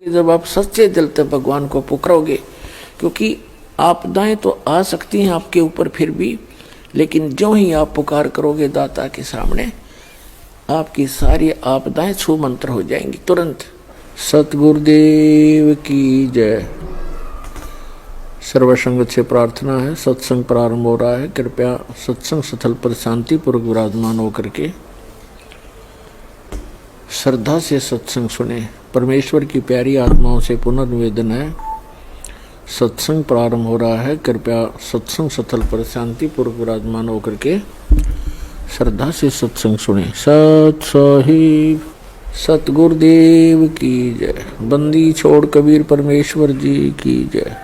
जब आप सच्चे दिल से भगवान को पुकारोगे, क्योंकि आपदाएं तो आ सकती हैं आपके ऊपर फिर भी, लेकिन जो ही आप पुकार करोगे दाता के सामने, आपकी सारी आपदाएं छू मंत्र हो जाएंगी तुरंत। सतगुरुदेव की जय। सर्वसंगत से प्रार्थना है, सत्संग प्रारंभ हो रहा है। कृपया सत्संग स्थल पर शांतिपूर्वक विराजमान होकर के श्रद्धा से सत्संग सुने। परमेश्वर की प्यारी आत्माओं से पुनर्निवेदन है, सत्संग प्रारंभ हो रहा है। कृपया सत्संग स्थल पर शांतिपूर्वक विराजमान होकर के श्रद्धा से सत्संग सुने। सत साहिब सतगुरुदेव की जय। बंदी छोड़ कबीर परमेश्वर जी की जय।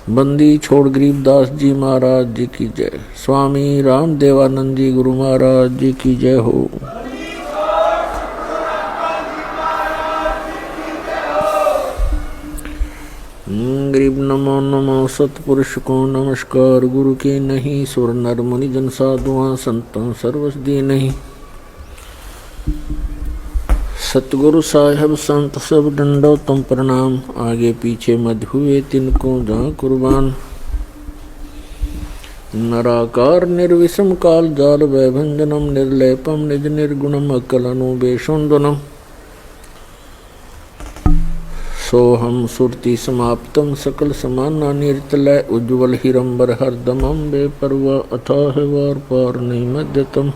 बंदी छोड़ गरीबदास जी महाराज जी की जय। स्वामी राम देवानंद जी गुरु महाराज जी की जय हो। गरीब नमो नमो सतपुरुष को नमस्कार। गुरु के नहीं सुर नर मुनि जन साधुआ संतों सर्वस दी नहीं। सतगुरु साहेब संत सब डंडो तुम प्रणाम। आगे पीछे मध हुए तिनको जहाँ कुर्बान। नराकार निर्विषम काल जाल वैभंजनम निर्लेपम निज निर्गुणम अकल अनुबेशोन्दनम। सोहम सुरति समाप्तम सकल समाना निर्तलय उज्ज्वल हिरंबर हरदमम बेपरवा अथाह वार पार नैमद्यतम।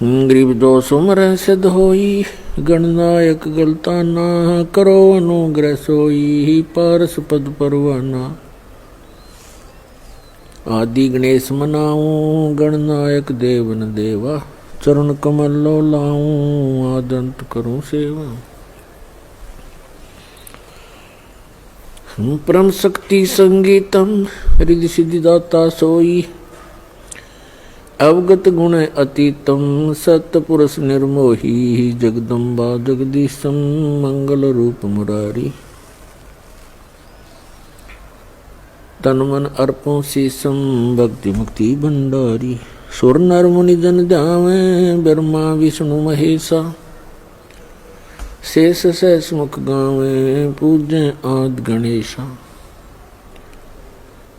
गरीब दो सुमर सिद्ध होई गणनायक गलता ना करो अनुग्रह सोई पारस पद परवाना। आदि गणेश मनाऊं गणनायक देवन देवा चरण कमल लो लाऊं आदंत करूं सेवा। परम शक्ति संगीतम रिद्धि सिद्धि दाता सोई अवगत गुण अतीतम सतपुरुष निर्मोही जगदम्बा जगदीशम मंगल रूप मुरारी। तन मन अर्पों शीशम भक्ति मुक्ति भंडारी। सुर नर मुनि जन ध्यावे ब्रह्मा विष्णु महेशा शेष सहस मुख गावे पूज्य आद गणेशा।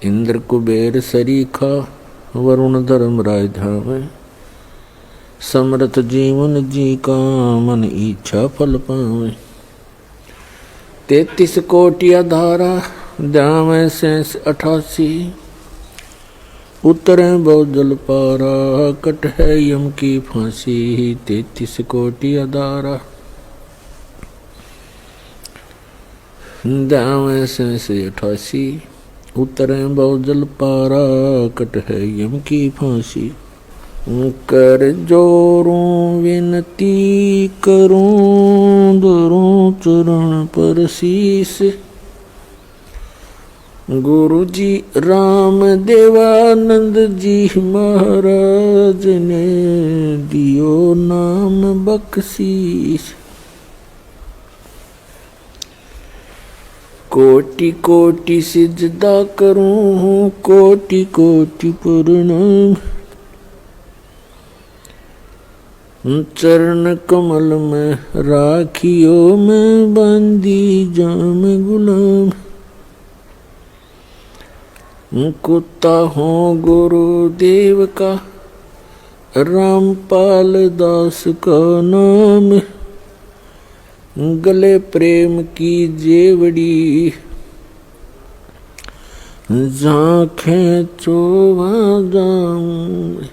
इंद्र कुबेर सरीखा वरुण धर्म राय धावे समरथ जीवन जी का मन इच्छा फल पावे। 33 कोटि धारा ध्यावे शेष 88 उतरे बहुत जल पारा कट है यम की फांसी। 33 कोटि धारा ध्यावे शेष 88 उतरे बहुत जल पारा कट है यम की फांसी। कर जोरूं विनती करूं धरूं चरण पर शीस। गुरु जी राम देवानंद जी महाराज ने दियो नाम बख्शीश। कोटि कोटि सिजदा करूं कोटि कोटि प्रणाम। चरण कमल में राखियो मैं बंदी जाम गुलाम। कुत्ता हूँ गुरुदेव का रामपाल दास का नाम। गले प्रेम की जेवड़ी झांखें चोवा जाऊं।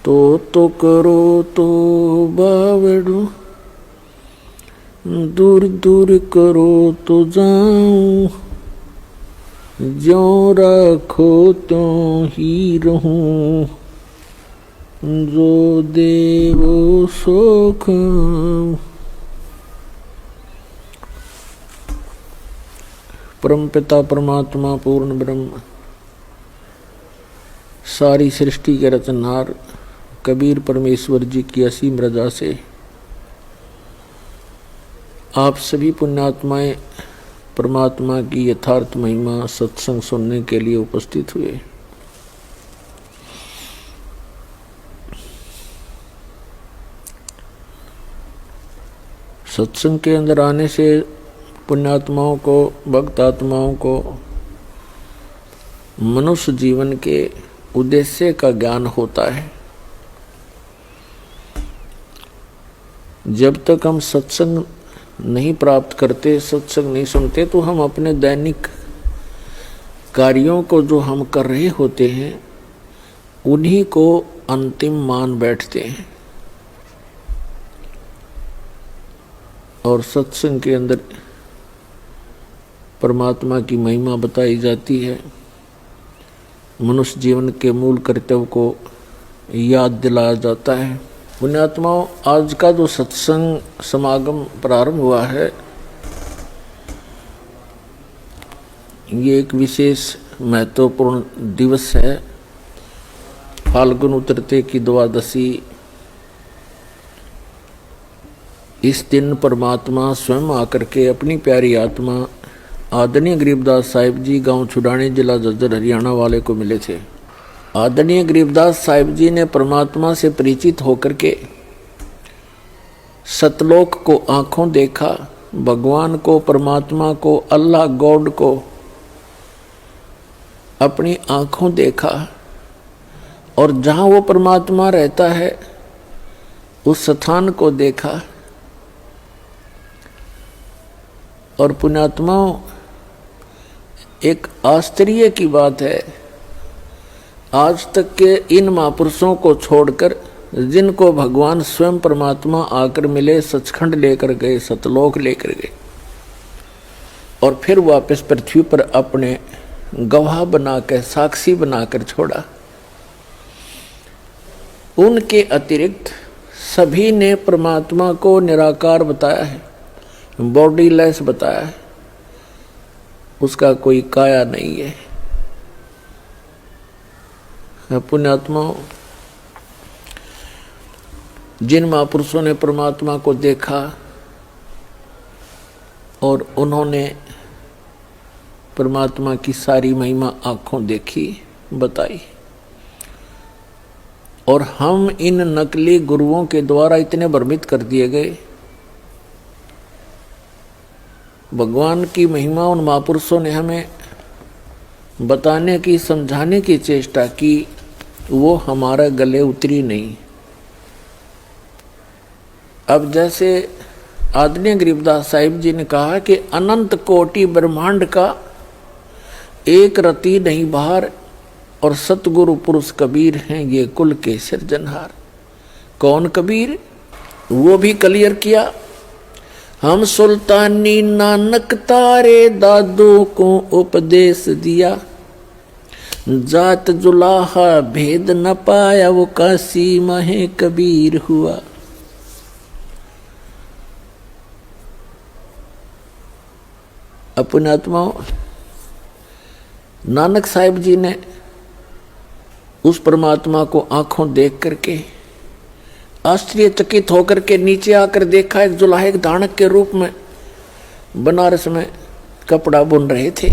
तो करो तो बावड़ो दूर दूर करो तो जाऊं। ज्यों रखो त्यों ही रहूं जो देवो सुख। परम पिता परमात्मा पूर्ण ब्रह्म सारी सृष्टि के रचनहार कबीर परमेश्वर जी की असीम रजा से आप सभी पुण्यात्माएं परमात्मा की यथार्थ महिमा सत्संग सुनने के लिए उपस्थित हुए। सत्संग के अंदर आने से पुण्यात्माओं को, भक्त आत्माओं को मनुष्य जीवन के उद्देश्य का ज्ञान होता है। जब तक हम सत्संग नहीं प्राप्त करते, सत्संग नहीं सुनते, तो हम अपने दैनिक कार्यों को जो हम कर रहे होते हैं उन्हीं को अंतिम मान बैठते हैं। और सत्संग के अंदर परमात्मा की महिमा बताई जाती है, मनुष्य जीवन के मूल कर्तव्य को याद दिलाया जाता है। पुण्यात्माओं, आज का जो सत्संग समागम प्रारंभ हुआ है, ये एक विशेष महत्वपूर्ण दिवस है। फाल्गुन उतरते की द्वादशी। इस दिन परमात्मा स्वयं आकर के अपनी प्यारी आत्मा आदरणीय गरीबदास साहिब जी गांव छुड़ानी, जिला झज्जर, हरियाणा वाले को मिले थे। आदरणीय गरीबदास साहिब जी ने परमात्मा से परिचित होकर के सतलोक को आंखों देखा, भगवान को, परमात्मा को, अल्लाह गॉड को अपनी आंखों देखा, और जहां वो परमात्मा रहता है उस स्थान को देखा। और पुण्यात्माओं, एक आश्चर्य की बात है, आज तक के इन महापुरुषों को छोड़कर जिनको भगवान स्वयं परमात्मा आकर मिले, सचखंड लेकर गए, सतलोक लेकर गए, और फिर वापस पृथ्वी पर अपने गवाह बनाकर, साक्षी बनाकर छोड़ा। उनके अतिरिक्त सभी ने परमात्मा को निराकार बताया है, बॉडीलेस बताया है, उसका कोई काया नहीं है। पुण्यात्माओं, जिन महापुरुषों ने परमात्मा को देखा और उन्होंने परमात्मा की सारी महिमा आंखों देखी, बताई, और हम इन नकली गुरुओं के द्वारा इतने भ्रमित कर दिए गए। भगवान की महिमा उन महापुरुषों ने हमें बताने की, समझाने की चेष्टा की, वो हमारे गले उतरी नहीं। अब जैसे आदरणीय गरीबदास साहिब जी ने कहा कि अनंत कोटि ब्रह्मांड का एक रति नहीं बाहर, और सतगुरु पुरुष कबीर हैं ये कुल के सिरजनहार। कौन कबीर? वो भी क्लियर किया, हम सुल्तानी नानक तारे दादू को उपदेश दिया, जात जुलाहा भेद न पाया, वो काशी महे कबीर हुआ। अपने आत्माओं, नानक साहिब जी ने उस परमात्मा को आंखों देख करके आश्चर्यचकित होकर के नीचे आकर देखा, एक जुलाहे दानक के रूप में बनारस में कपड़ा बुन रहे थे।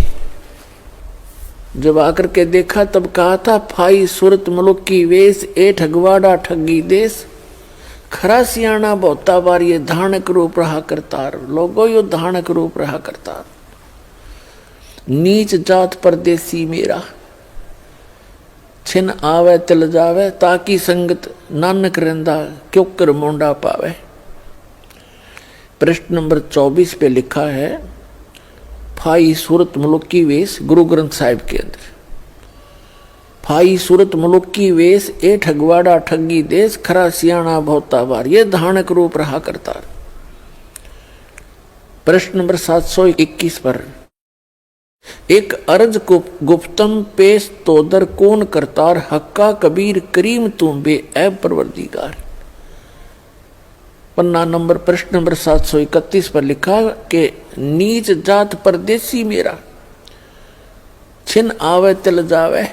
जब आकर के देखा तब कहा था, फाई सूरत मुलुक की वेश, ए ठगवाड़ा ठगी देश, खरा सियाणा बहुता बार, ये धानक रूप रहा करतार। लोगों, यो धानक रूप रहा करतार। नीच जात परदेसी मेरा, छिन आवे तिल जावे, ताकि संगत नानक रंदा, क्यों कर मोंडा पावे। प्रश्न नंबर 24 पे लिखा है, फाई सूरत मुलुक की वेश, गुरु ग्रंथ साहिब के अंदर, फाई सूरत मुलुक की वेश, ए ठगवाड़ा ठगी देश, खरा सियाणा बहुता बार, ये धानक रूप रहा करतार। प्रश्न नंबर 721 पर, एक अर्ज गुप्तम पेश तोदर कौन करतार, हक्का कबीर करीम तुम बे ऐब परवरदिगार। पन्ना नंबर, प्रश्न नंबर 731 पर लिखा कि नीच जात परदेसी मेरा, छिन आवे तिल जावे,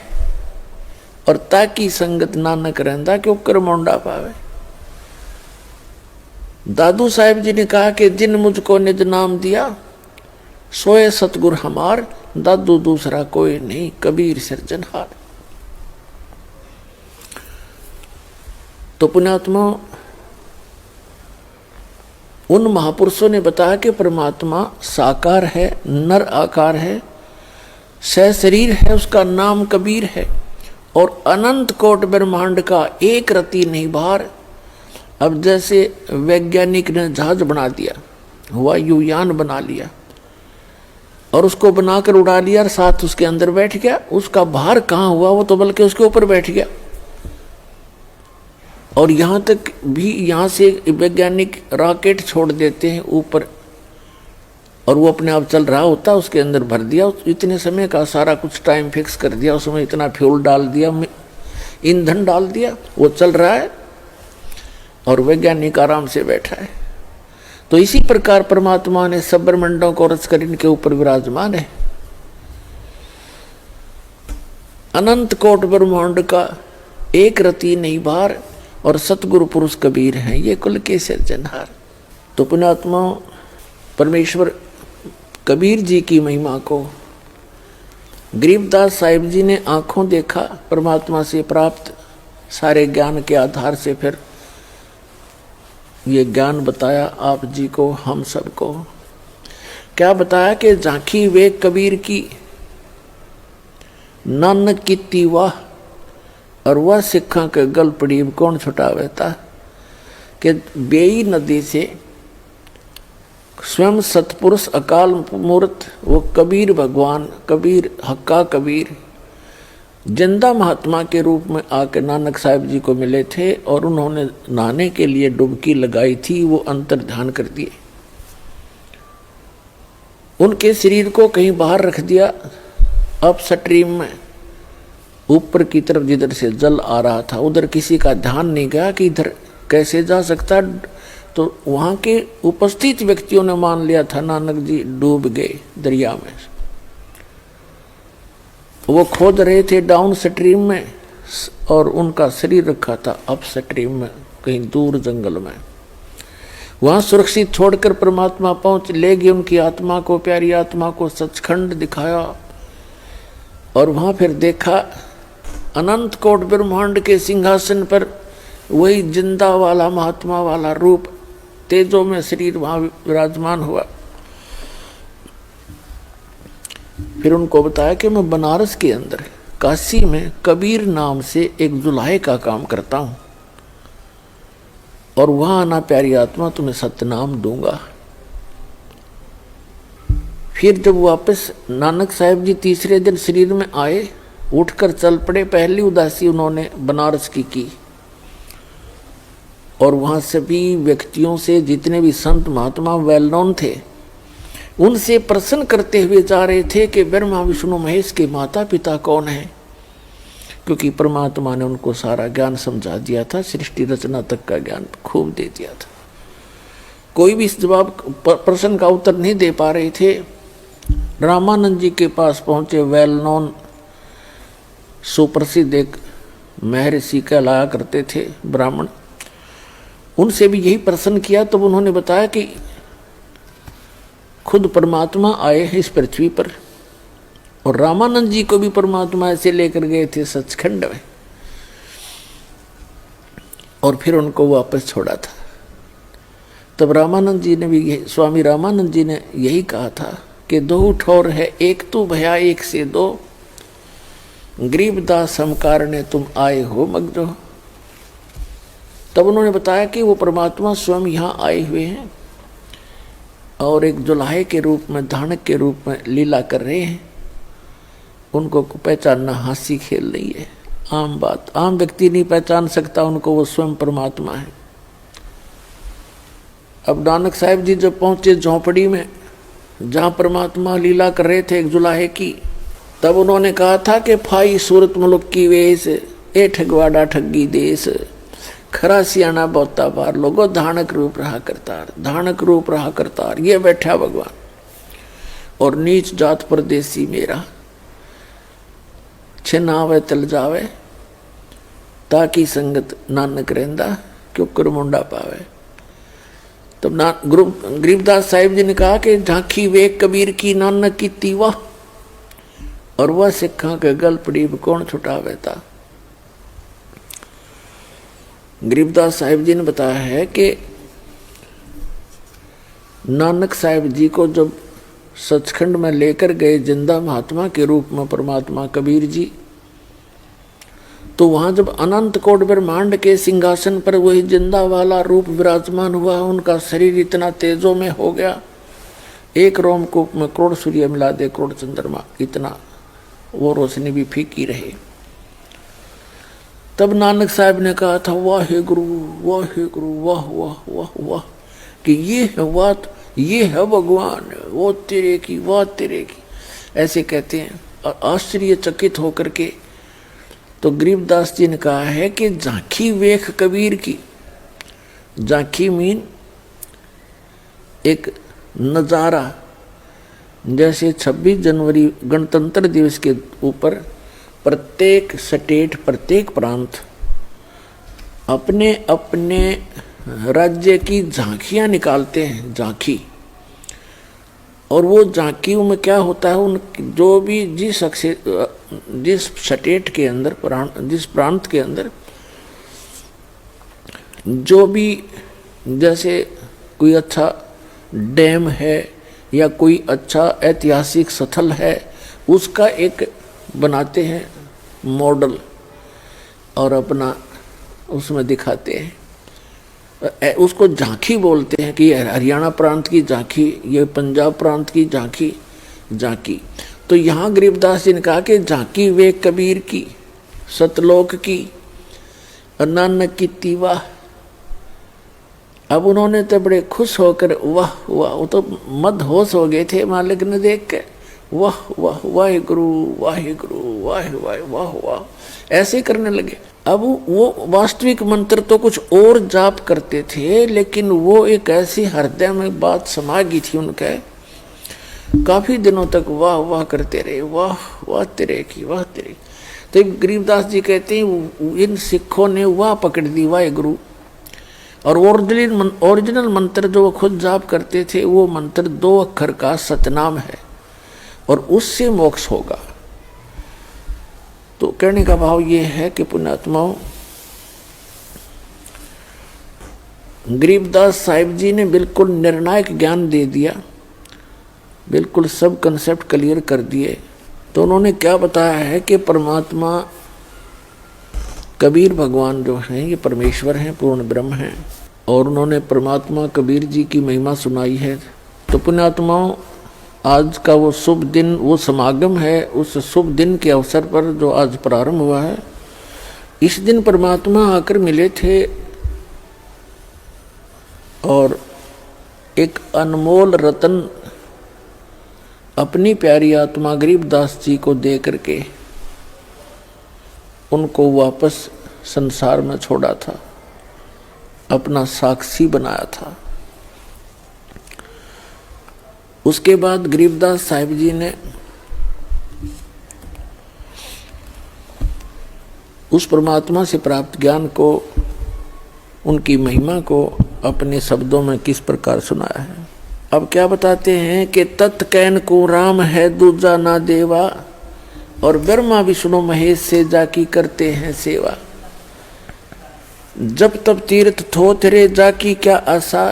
और ताकि संगत नानक रहंदा, क्यों कर मोंडा पावे। दादू साहिब जी ने कहा कि जिन मुझको निज नाम दिया, सोए सतगुर हमार, दादू दूसरा कोई नहीं, कबीर सिरजनहार। तो पुण्यात्मा, उन महापुरुषों ने बताया कि परमात्मा साकार है, नर आकार है, सहशरीर है, उसका नाम कबीर है और अनंत कोट ब्रह्मांड का एक रति नहीं भार। अब जैसे वैज्ञानिक ने जहाज बना दिया, वायुयान बना लिया और उसको बनाकर उड़ा लिया और साथ उसके अंदर बैठ गया, उसका भार कहाँ हुआ, वो तो बल्कि उसके ऊपर बैठ गया। और यहाँ तक भी यहाँ से वैज्ञानिक रॉकेट छोड़ देते हैं ऊपर और वो अपने आप चल रहा होता, उसके अंदर भर दिया, इतने समय का सारा कुछ टाइम फिक्स कर दिया, उसमें इतना फ्यूल डाल दिया, ईंधन डाल दिया, वो चल रहा है और वैज्ञानिक आराम से बैठा है। तो इसी प्रकार परमात्मा ने सब ब्रह्मांडों को रच कर इनके ऊपर विराजमान है। अनंत कोट ब्रह्मांड का एक रति नहीं भार और सतगुरु पुरुष कबीर हैं, ये कुल के सिरजनहार। तो पुण्यात्मा परमेश्वर कबीर जी की महिमा को गरीबदास साहिब जी ने आंखों देखा, परमात्मा से प्राप्त सारे ज्ञान के आधार से फिर ये ज्ञान बताया आप जी को, हम सबको। क्या बताया कि झांकी वे कबीर की नानक की वाह और वह सिखा के गल पड़ी कौन छुटावेता, कि बेई नदी से स्वयं सतपुरुष अकाल मूर्त वो कबीर भगवान, कबीर हक्का कबीर जिंदा महात्मा के रूप में आकर नानक साहिब जी को मिले थे और उन्होंने नहाने के लिए डुबकी लगाई थी, वो अंतर ध्यान कर दिए, उनके शरीर को कहीं बाहर रख दिया, अब स्ट्रीम में ऊपर की तरफ जिधर से जल आ रहा था उधर किसी का ध्यान नहीं गया कि इधर कैसे जा सकता। तो वहां के उपस्थित व्यक्तियों ने मान लिया था नानक जी डूब गए दरिया में। वो खोद रहे थे डाउन स्ट्रीम में और उनका शरीर रखा था अप स्ट्रीम में कहीं दूर जंगल में। वहां सुरक्षित छोड़कर परमात्मा पहुंच ले गए उनकी आत्मा को, प्यारी आत्मा को सचखंड दिखाया और वहां फिर देखा अनंत कोट ब्रह्मांड के सिंहासन पर वही जिंदा वाला महात्मा वाला रूप तेजों में शरीर वहां विराजमान हुआ। फिर उनको बताया कि मैं बनारस के अंदर काशी में कबीर नाम से एक जुलाहे का काम करता हूं और वहां आना प्यारी आत्मा तुम्हें सत्यनाम दूंगा। फिर जब वापस नानक साहिब जी तीसरे दिन शरीर में आए, उठकर चल पड़े। पहली उदासी उन्होंने बनारस की और वहां सभी व्यक्तियों से, जितने भी संत महात्मा वेल नोन थे, उनसे प्रश्न करते हुए जा रहे थे कि ब्रह्मा विष्णु महेश के माता पिता कौन है, क्योंकि परमात्मा ने उनको सारा ज्ञान समझा दिया था, सृष्टि रचना तक का ज्ञान खूब दे दिया था। कोई भी इस जवाब प्रश्न का उत्तर नहीं दे पा रहे थे। रामानंद जी के पास पहुंचे, वेल नोन सुप्रसिद्ध एक महर्षि कहलाया करते थे ब्राह्मण, उनसे भी यही प्रश्न किया। तब उन्होंने बताया कि खुद परमात्मा आए हैं इस पृथ्वी पर और रामानंद जी को भी परमात्मा ऐसे लेकर गए थे सचखंड में और फिर उनको वापस छोड़ा था। तब रामानंद जी ने भी, स्वामी रामानंद जी ने यही कहा था कि दो ठोर है एक तू भया एक से दो, गरीबदास हम कारणे तुम आए हो मगजो। तब उन्होंने बताया कि वो परमात्मा स्वयं यहाँ आए हुए हैं और एक जुलाहे के रूप में, धानक के रूप में लीला कर रहे हैं। उनको पहचानना हासी खेल नहीं है, आम बात, आम व्यक्ति नहीं पहचान सकता उनको, वो स्वयं परमात्मा है। अब नानक साहिब जी जब पहुंचे झोंपड़ी में जहाँ परमात्मा लीला कर रहे थे एक जुलाहे की, तब उन्होंने कहा था कि फाई सूरत मुल्क की वेश, ए ठगवाड़ा ठगी देश, खरा सियाना बहुता बार लोगो धानक रूप रहा करतार, धानक रूप रहा करतार, ये बैठा भगवान और नीच जात परदेसी मेरा, छिनावे तल जावे ताकि संगत नानक रहंदा क्यों कर मुंडा पावे। तब गरीबदास साहिब जी ने कहा कि झांकी वे कबीर की नानक की तीवा और वह सिखा के गल पड़ी कौन छुटावे था। गरीबदास साहिब जी ने बताया है कि नानक साहिब जी को जब सचखंड में लेकर गए जिंदा महात्मा के रूप में परमात्मा कबीर जी, तो वहां जब अनंत कोट ब्रह्मांड के सिंहासन पर वही जिंदा वाला रूप विराजमान हुआ, उनका शरीर इतना तेजों में हो गया, एक रोमकूप में करोड़ सूर्य मिला दे करोड़ चंद्रमा, इतना वो रोशनी भी फीकी रहे। तब नानक साहब ने कहा था, वाहे गुरु वाहे गुरु, वाह वाह वाह वाह, कि ये है बात, ये है भगवान, वो तेरे की वाह तेरे की, ऐसे कहते हैं। और आश्चर्यचकित होकर के तो गरीबदास जी ने कहा है कि झांकी वेख कबीर की। झांकी मीन एक नज़ारा, जैसे 26 जनवरी गणतंत्र दिवस के ऊपर प्रत्येक स्टेट, प्रत्येक प्रांत अपने अपने राज्य की झांकियां निकालते हैं, झांकी। और वो झांकियों में क्या होता है, उन जो भी जिस स्टेट के अंदर, जिस प्रांत के अंदर जो भी, जैसे कोई अच्छा डैम है या कोई अच्छा ऐतिहासिक स्थल है, उसका एक बनाते हैं मॉडल और अपना उसमें दिखाते हैं। उसको झांकी बोलते हैं कि हरियाणा प्रांत की झांकी, ये पंजाब प्रांत की झांकी, झांकी। तो यहाँ गरीबदास जी ने कहा कि झांकी वे कबीर की, सतलोक की, नानक की तीवा। अब उन्होंने तो बड़े खुश होकर वाह वाह, वो तो मदहोश हो गए थे मालिक ने देख के, वाह वाह वाहे गुरु वाहे गुरु वाहे वाहे वाह वाह, ऐसे करने लगे। अब वो वास्तविक मंत्र तो कुछ और जाप करते थे, लेकिन वो एक ऐसी हृदय में बात समा गई थी उनके, काफी दिनों तक वाह वाह करते रहे, वाह वाह तेरे की वाह तेरे। तो गरीबदास जी कहते हैं इन सिखों ने वाह पकड़ दी, वाह गुरु। और ओरिजिनल मंत्र जो वो खुद जाप करते थे, वो मंत्र 2 अक्षर का सतनाम है और उससे मोक्ष होगा। तो कहने का भाव ये है कि पुण्यात्माओं, गरीबदास साहिब जी ने बिल्कुल निर्णायक ज्ञान दे दिया, बिल्कुल सब कंसेप्ट क्लियर कर दिए। तो उन्होंने क्या बताया है कि परमात्मा कबीर भगवान जो हैं ये परमेश्वर हैं, पूर्ण ब्रह्म हैं। और उन्होंने परमात्मा कबीर जी की महिमा सुनाई है। तो पुण्यात्माओं, आज का वो शुभ दिन, वो समागम है, उस शुभ दिन के अवसर पर जो आज प्रारंभ हुआ है, इस दिन परमात्मा आकर मिले थे और एक अनमोल रतन अपनी प्यारी आत्मा गरीबदास जी को दे करके उनको वापस संसार में छोड़ा था, अपना साक्षी बनाया था। उसके बाद गरीबदास साहिब जी ने उस परमात्मा से प्राप्त ज्ञान को, उनकी महिमा को अपने शब्दों में किस प्रकार सुनाया है। अब क्या बताते हैं कि तत् कैन को राम है दूजा ना देवा, और ब्रह्मा विष्णु महेश से जाकी करते हैं सेवा। जब तब तीर्थ थोथरे जाकी क्या आशा,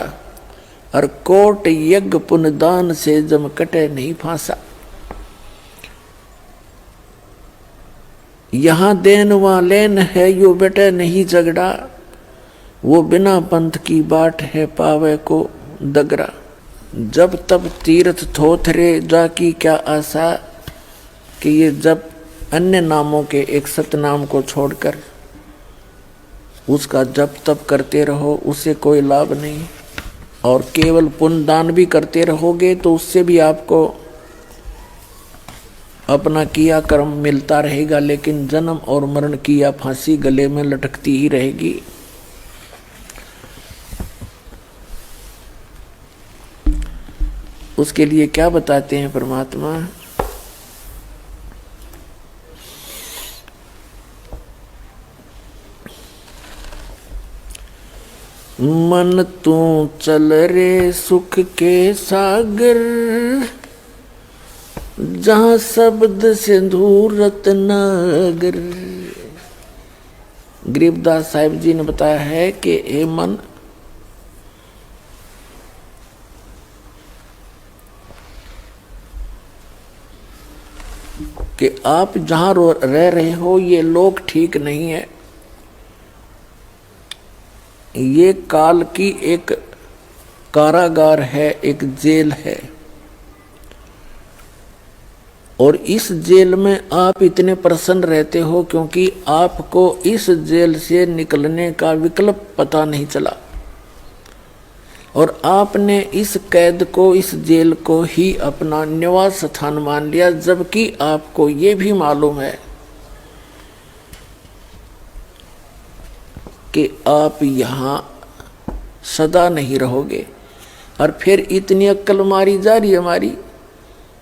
और कोट यज्ञ पुण्य दान से जम कटे नहीं फांसा। यहाँ देन वहाँ लेन है, यो बेटे नहीं झगड़ा, वो बिना पंथ की बाट है पावे को दगरा। जब तब तीर्थ थोथरे जाकी क्या आशा, कि ये जब अन्य नामों के एक सतनाम को छोड़कर उसका जप तप करते रहो, उससे कोई लाभ नहीं। और केवल पुण्य दान भी करते रहोगे तो उससे भी आपको अपना किया कर्म मिलता रहेगा, लेकिन जन्म और मरण की या फांसी गले में लटकती ही रहेगी। उसके लिए क्या बताते हैं परमात्मा, मन तू चल रे सुख के सागर, जहाँ शब्द सिंधु रत्नागर। गरीबदास साहिब जी ने बताया है कि ए मन, कि आप जहां रह रहे हो ये लोक ठीक नहीं है, ये काल की एक कारागार है, एक जेल है, और इस जेल में आप इतने प्रसन्न रहते हो क्योंकि आपको इस जेल से निकलने का विकल्प पता नहीं चला, और आपने इस कैद को, इस जेल को ही अपना निवास स्थान मान लिया, जबकि आपको ये भी मालूम है कि आप यहाँ सदा नहीं रहोगे। और फिर इतनी अक्ल मारी जा रही है हमारी,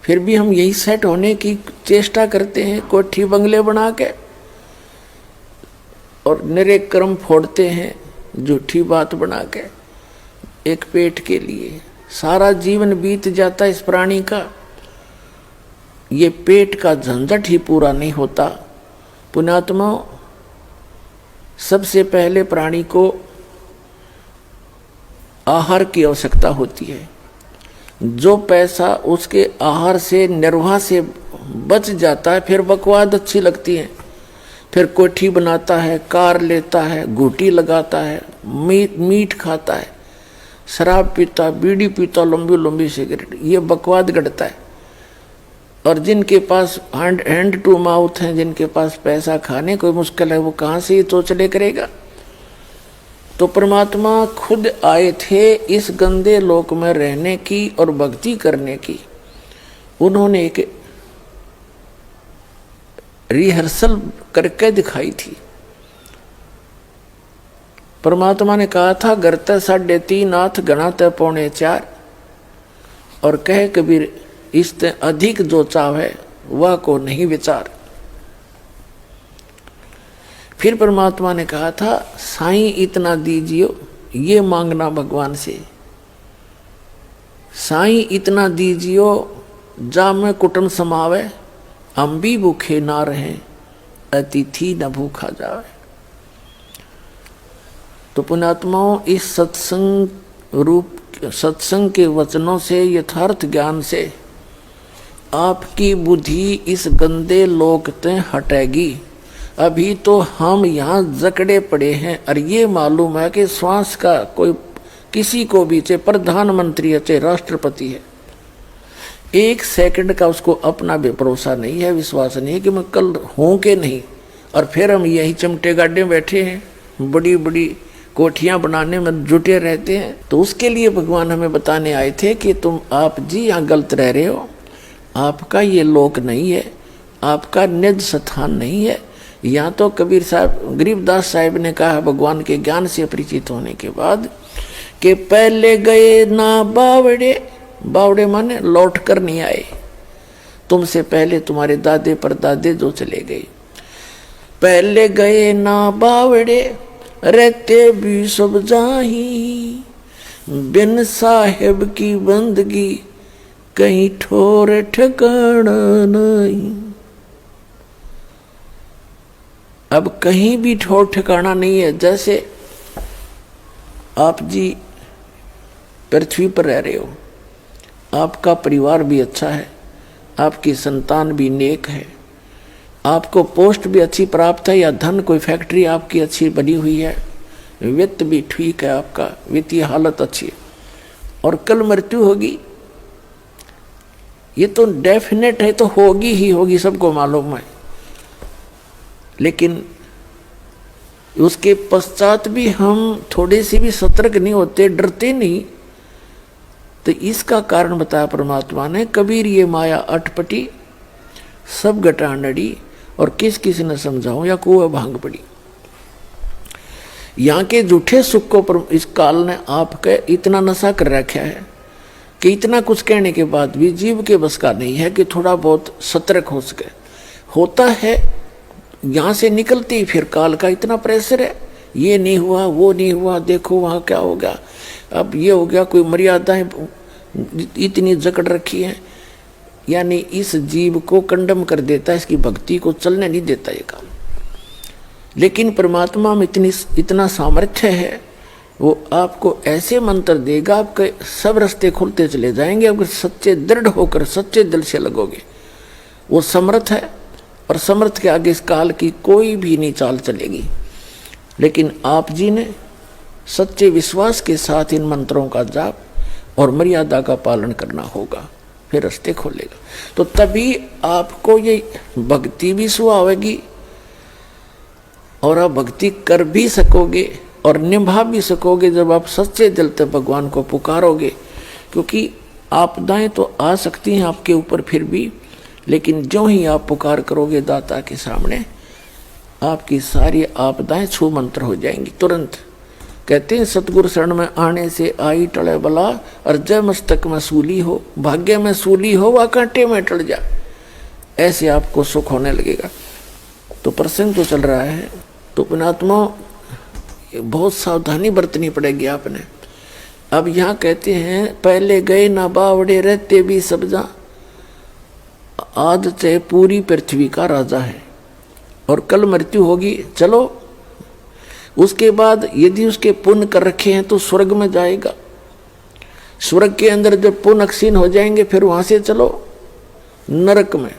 फिर भी हम यही सेट होने की चेष्टा करते हैं, कोठी बंगले बना के, और निरे कर्म फोड़ते हैं झूठी बात बना के एक पेट के लिए। सारा जीवन बीत जाता इस प्राणी का, ये पेट का झंझट ही पूरा नहीं होता। पुण्यात्मा, सबसे पहले प्राणी को आहार की आवश्यकता होती है। जो पैसा उसके आहार से, निर्वाह से बच जाता है, फिर बकवाद अच्छी लगती है, फिर कोठी बनाता है, कार लेता है, घूटी लगाता है, मीट खाता है, शराब पीता, बीड़ी पीता, लंबी लंबी सिगरेट, ये बकवाद गढ़ता है। और जिनके पास हैंड टू माउथ है, जिनके पास पैसा खाने कोई मुश्किल है, वो कहाँ से ये चोचले करेगा। तो परमात्मा खुद आए थे इस गंदे लोक में रहने की और भक्ति करने की। उन्होंने एक रिहर्सल करके दिखाई थी। परमात्मा ने कहा था, गरते 3.5 हाथ गणाते 3.25, और कहे कबीर, इससे अधिक जो चाव है वह को नहीं विचार। फिर परमात्मा ने कहा था, साईं इतना दीजियो, ये मांगना भगवान से, साईं इतना दीजियो जा में कुटुंब समावे, हम भी भूखे ना रहें, अतिथि न भूखा जावे। तो पुण्यात्माओं, इस सत्संग के वचनों से, यथार्थ ज्ञान से आपकी बुद्धि इस गंदे लोक से हटेगी। अभी तो हम यहाँ जकड़े पड़े हैं, और ये मालूम है कि श्वास का कोई किसी को भी, चाहे प्रधानमंत्री है चाहे राष्ट्रपति है, 1 सेकंड का उसको अपना भी भरोसा नहीं है, विश्वास नहीं है कि मैं कल हूँ कि नहीं। और फिर हम यही चमटे गाड्डे में बैठे हैं, बड़ी बड़ी कोठियाँ बनाने में जुटे रहते हैं। तो उसके लिए भगवान हमें बताने आए थे कि आप जी यहाँ गलत रह रहे हो, आपका ये लोक नहीं है, आपका निज स्थान नहीं है। यहाँ तो कबीर साहब, गरीबदास साहिब ने कहा भगवान के ज्ञान से परिचित होने के बाद कि पहले गए ना बावड़े, बावड़े माने लौट कर नहीं आए, तुमसे पहले तुम्हारे दादे परदादे जो चले गए। पहले गए ना बावड़े, रहते भी सब जाही, बिन साहेब की बंदगी कहीं ठोर ठिकाना नहीं। अब कहीं भी ठोर ठिकाना नहीं है। जैसे आप जी पृथ्वी पर रह रहे हो, आपका परिवार भी अच्छा है, आपकी संतान भी नेक है, आपको पोस्ट भी अच्छी प्राप्त है, या धन कोई फैक्ट्री आपकी अच्छी बनी हुई है, वित्त भी ठीक है, आपका वित्तीय हालत अच्छी है, और कल मृत्यु होगी, ये तो डेफिनेट है, तो होगी ही होगी, सबको मालूम है। लेकिन उसके पश्चात भी हम थोड़े से भी सतर्क नहीं होते, डरते नहीं। तो इसका कारण बताया परमात्मा ने, कबीर ये माया अटपटी, सब गटानड़ी, और किस किस ने समझाऊं या कुएं भांग पड़ी। यहाँ के झूठे सुख को इस काल ने आपके इतना नशा कर रखा है कि इतना कुछ कहने के बाद भी जीव के बस का नहीं है कि थोड़ा बहुत सतर्क हो सके। होता है यहाँ से निकलते ही फिर काल का इतना प्रेशर है, ये नहीं हुआ, वो नहीं हुआ, देखो वहाँ क्या हो गया, अब ये हो गया, कोई मर्यादाएं इतनी जकड़ रखी है, यानी इस जीव को कंडम कर देता है, इसकी भक्ति को चलने नहीं देता ये काम। लेकिन परमात्मा में इतना सामर्थ्य है, वो आपको ऐसे मंत्र देगा, आपके सब रास्ते खुलते चले जाएंगे, अगर सच्चे दृढ़ होकर सच्चे दिल से लगोगे। वो समर्थ है और समर्थ के आगे इस काल की कोई भी नहीं चाल चलेगी। लेकिन आप जी ने सच्चे विश्वास के साथ इन मंत्रों का जाप और मर्यादा का पालन करना होगा, फिर रास्ते खोलेगा। तो तभी आपको ये भक्ति भी सुहावेगी और आप भक्ति कर भी सकोगे और निभा भी सकोगे जब आप सच्चे दिल से भगवान को पुकारोगे। क्योंकि आपदाएं तो आ सकती हैं आपके ऊपर फिर भी, लेकिन जो ही आप पुकार करोगे दाता के सामने, आपकी सारी आपदाएं छू मंत्र हो जाएंगी तुरंत। कहते हैं सतगुरु शरण में आने से आई टले बला, और जय मस्तक में सूली हो, भाग्य में सूली हो व कांटे में टल जा, ऐसे आपको सुख होने लगेगा। तो प्रसंग तो चल रहा है, तो पुणात्मा बहुत सावधानी बरतनी पड़ेगी आपने। अब यहाँ कहते हैं पहले गए ना बावड़े रहते भी सब्जा, आज से पूरी पृथ्वी का राजा है और कल मृत्यु होगी। चलो उसके बाद यदि उसके पुण्य कर रखे हैं तो स्वर्ग में जाएगा। स्वर्ग के अंदर जब पुण्य क्षीण हो जाएंगे फिर वहां से चलो नरक में।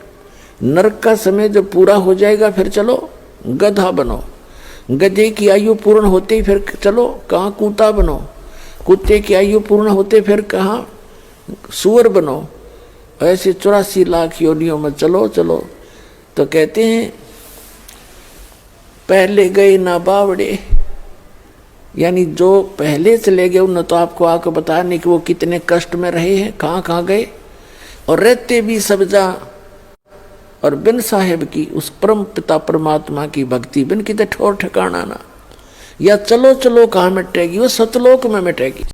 नरक का समय जब पूरा हो जाएगा फिर चलो गधा बनो। गधे की आयु पूर्ण होते ही फिर चलो कहाँ कुत्ता बनो। कुत्ते की आयु पूर्ण होते फिर कहाँ सुअर बनो। ऐसे 84 लाख योनियों में चलो चलो। तो कहते हैं पहले गए ना बावड़े, यानी जो पहले चले गए उन्होंने तो आपको आकर बताया नहीं कि वो कितने कष्ट में रहे हैं, कहाँ कहाँ गए। और रहते भी सब्जा, और बिन साहेब की उस परम पिता परमात्मा की भक्ति बिन किते ठोर ठिकाना ना। या चलो चलो कहाँ मिटेगी, वो सतलोक में मिटेगी।